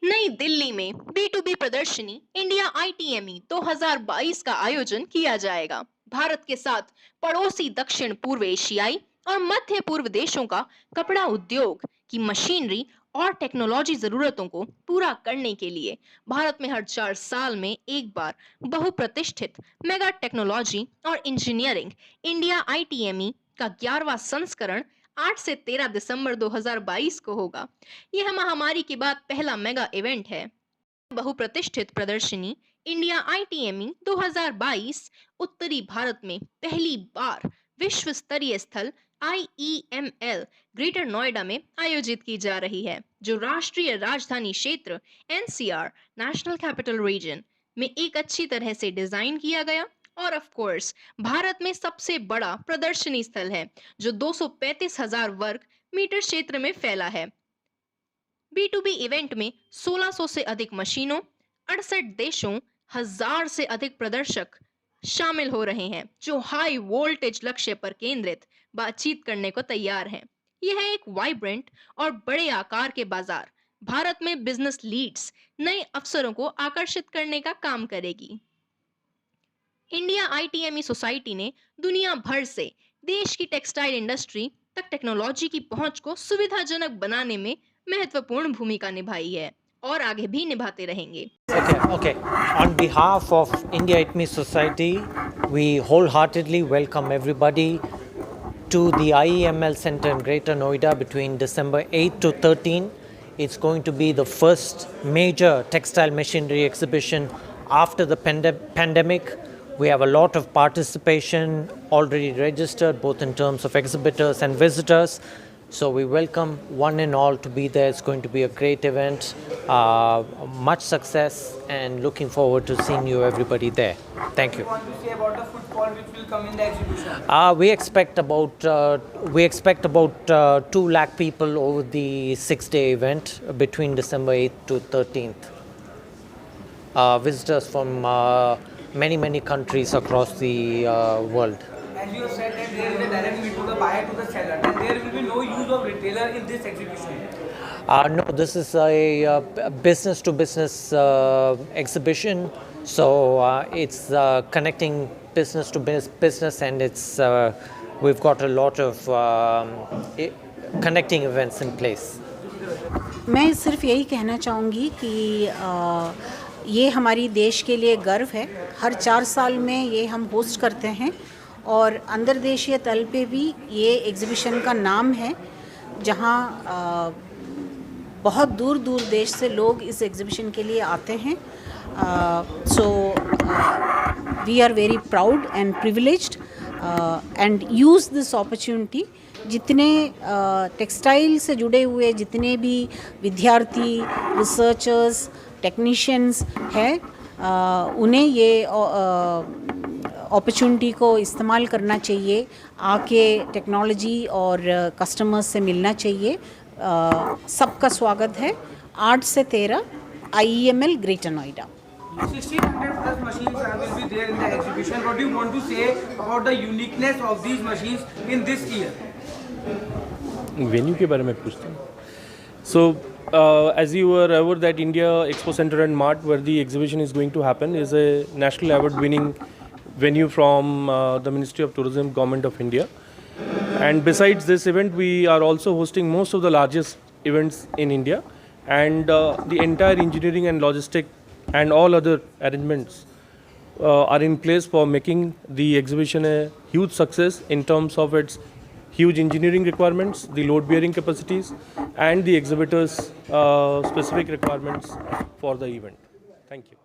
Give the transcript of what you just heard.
नई दिल्ली में B2B प्रदर्शनी इंडिया ITME 2022 का आयोजन किया जाएगा। भारत के साथ पड़ोसी दक्षिण पूर्व एशियाई और मध्य पूर्व देशों का कपड़ा उद्योग की मशीनरी और टेक्नोलॉजी जरूरतों को पूरा करने के लिए भारत में हर 4 साल में एक बार बहुप्रतिष्ठित मेगा टेक्नोलॉजी और इंजीनियरिंग इंडिया ITME का 11वां संस्करण 8 से 13 दिसंबर 2022 को होगा। यह महामारी के बाद पहला मेगा इवेंट है। बहुप्रतिष्ठित प्रदर्शनी इंडिया ITME 2022 उत्तरी भारत में पहली बार विश्व स्तरीय स्थल IEML ग्रेटर नोएडा में आयोजित की जा रही है, जो राष्ट्रीय राजधानी क्षेत्र NCR नेशनल कैपिटल रीजन में एक अच्छी तरह से डिजाइन किया गया और ऑफ कोर्स भारत में सबसे बड़ा प्रदर्शनी स्थल है, जो 235,000 वर्ग मीटर क्षेत्र में फैला है। B2B इवेंट में 1600 से अधिक मशीनों, 68 देशों, 1000 से अधिक प्रदर्शक शामिल हो रहे हैं, जो हाई वोल्टेज लक्ष्य पर केंद्रित बातचीत करने को तैयार हैं। यह एक वाइब्रेंट और बड़े आकार के बाजार भारत में बिजनेस लीड्स नए अवसरों को आकर्षित करने का काम करेगी। इंडिया ITME सोसाइटी ने दुनिया भर से देश की टेक्सटाइल इंडस्ट्री तक टेक्नोलॉजी की पहुंच को सुविधाजनक बनाने में महत्वपूर्ण भूमिका निभाई है और आगे भी निभाते रहेंगे। Okay. On behalf of India ITME Society, we wholeheartedly welcome everybody to the IEML Center in Greater Noida between December 8 to 13. It's going to be the first major textile machinery exhibition after the pandemic. We have a lot of participation already registered, both in terms of exhibitors and visitors. So we welcome one and all to be there. It's going to be a great event, much success, and looking forward to seeing you everybody there. Thank you. What do you want to say about the footfall which will come in the exhibition? We expect about 2 lakh people over the 6-day event between December 8th to 13th. Visitors from many countries across the world. As you have said that there is a direct link to the buyer to the seller, then there will be no use of retailer in this exhibition. No, this is a business to business exhibition. So it's connecting business to business, and it's we've got a lot of connecting events in place. मैं सिर्फ यही कहना चाहूँगी कि ये हमारी देश के लिए गर्व है। हर 4 साल में ये हम होस्ट करते हैं और अंतर्देशीय तल पे भी ये एग्ज़िबिशन का नाम है, जहाँ बहुत दूर दूर देश से लोग इस एग्ज़िबिशन के लिए आते हैं। So we are very proud and privileged and use this opportunity. जितने टेक्सटाइल से जुड़े हुए जितने भी विद्यार्थी, रिसर्चर्स, टेक्नीशियंस हैं, उन्हें ये अपॉर्चुनिटी को इस्तेमाल करना चाहिए, आके टेक्नोलॉजी और कस्टमर्स से मिलना चाहिए। सबका स्वागत है। 8 से 13 IEML greater Noida. 1600 plus machines will be there in the exhibition. What do you want to say about the uniqueness of these machines in this year? Venue के बारे में पूछते हैं. So, as you are aware that India Expo Center and Mart, where the exhibition is going to happen, is a national award-winning venue from the Ministry of Tourism, Government of India. And besides this event, we are also hosting most of the largest events in India, and the entire engineering and logistic and all other arrangements are in place for making the exhibition a huge success in terms of its huge engineering requirements, the load-bearing capacities, and the exhibitors' specific requirements for the event. Thank you.